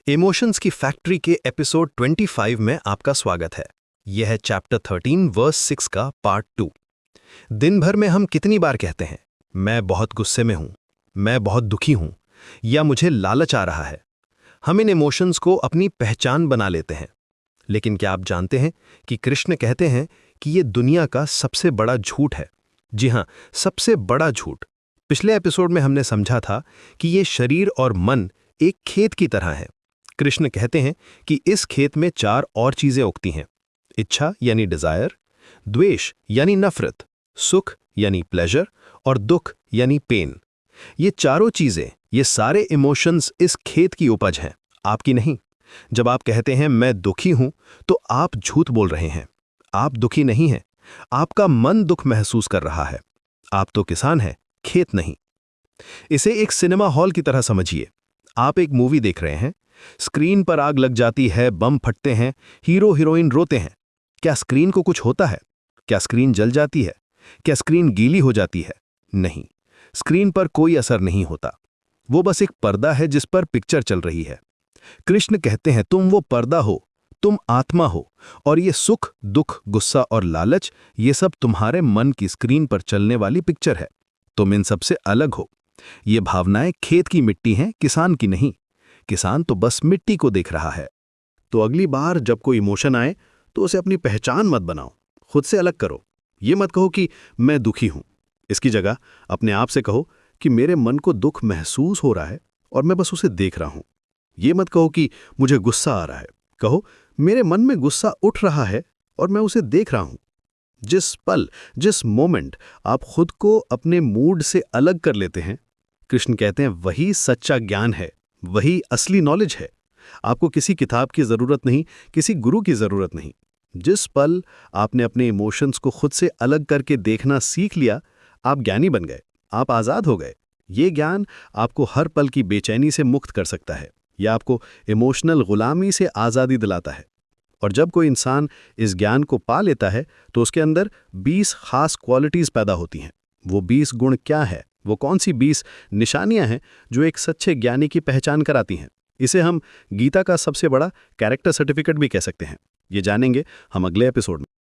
Emotions की factory के episode 25 में आपका स्वागत है। यह है चैप्टर 13 वर्स 6 का पार्ट 2। दिन भर में हम कितनी बार कहते हैं, मैं बहुत गुस्से में हूं, मैं बहुत दुखी हूं, या मुझे लालच आ रहा है। हम इन इमोशंस को अपनी पहचान बना लेते हैं। लेकिन क्या आप जानते हैं कि कृष्ण कहते हैं कि यह दुनिया का सबसे बड़ा झूठ है। जी हां, सबसे बड़ा झूठ। पिछले एपिसोड में हमने समझा था कि ये शरीर और मन एक खेत की तरह है। कृष्ण कहते हैं कि इस खेत में 4 और चीजें उगती हैं: इच्छा यानी डिजायर, द्वेष यानी नफरत, सुख यानी प्लेजर और दुख यानी पेन। ये चारों चीजें, ये सारे इमोशंस इस खेत की उपज हैं, आपकी नहीं। जब आप कहते हैं मैं दुखी हूं, तो आप झूठ बोल रहे हैं। आप दुखी नहीं हैं, आपका मन दुख महसूस कर रहा है। आप तो किसान हैं, खेत नहीं। इसे एक सिनेमा हॉल की तरह समझिए। आप एक मूवी देख रहे हैं, स्क्रीन पर आग लग जाती है, बम फटते हैं, हीरो हीरोइन रोते हैं। क्या स्क्रीन को कुछ होता है? क्या स्क्रीन जल जाती है? क्या स्क्रीन गीली हो जाती है? नहीं, स्क्रीन पर कोई असर नहीं होता। वो बस एक पर्दा है जिस पर पिक्चर चल रही है। कृष्ण कहते हैं तुम वो पर्दा हो, तुम आत्मा हो, और ये सुख, दुख, गुस्सा और लालच, ये सब तुम्हारे मन की स्क्रीन पर चलने वाली पिक्चर है। तुम इन सबसे अलग हो। ये भावनाएं खेत की मिट्टी हैं, किसान की नहीं। किसान तो बस मिट्टी को देख रहा है। तो अगली बार जब कोई इमोशन आए तो उसे अपनी पहचान मत बनाओ, खुद से अलग करो। ये मत कहो कि मैं दुखी हूं। इसकी जगह अपने आप से कहो कि मेरे मन को दुख महसूस हो रहा है और मैं बस उसे देख रहा हूं। ये मत कहो कि मुझे गुस्सा आ रहा है। कहो मेरे मन में गुस्सा उठ रहा है और मैं उसे देख रहा हूं। जिस पल, जिस मोमेंट आप खुद को अपने मूड से अलग कर लेते हैं, कृष्ण कहते हैं वही सच्चा ज्ञान है, वही असली नॉलेज है। आपको किसी किताब की जरूरत नहीं, किसी गुरु की जरूरत नहीं। जिस पल आपने अपने इमोशंस को खुद से अलग करके देखना सीख लिया, आप ज्ञानी बन गए, आप आजाद हो गए। ये ज्ञान आपको हर पल की बेचैनी से मुक्त कर सकता है, या आपको इमोशनल गुलामी से आज़ादी दिलाता है। और जब कोई इंसान इस ज्ञान को पा लेता है तो उसके अंदर 20 खास क्वालिटीज पैदा होती हैं। वो 20 गुण क्या है? वो कौन सी 20 निशानियां हैं जो एक सच्चे ज्ञानी की पहचान कराती हैं? इसे हम गीता का सबसे बड़ा कैरेक्टर सर्टिफिकेट भी कह सकते हैं। ये जानेंगे हम अगले एपिसोड में।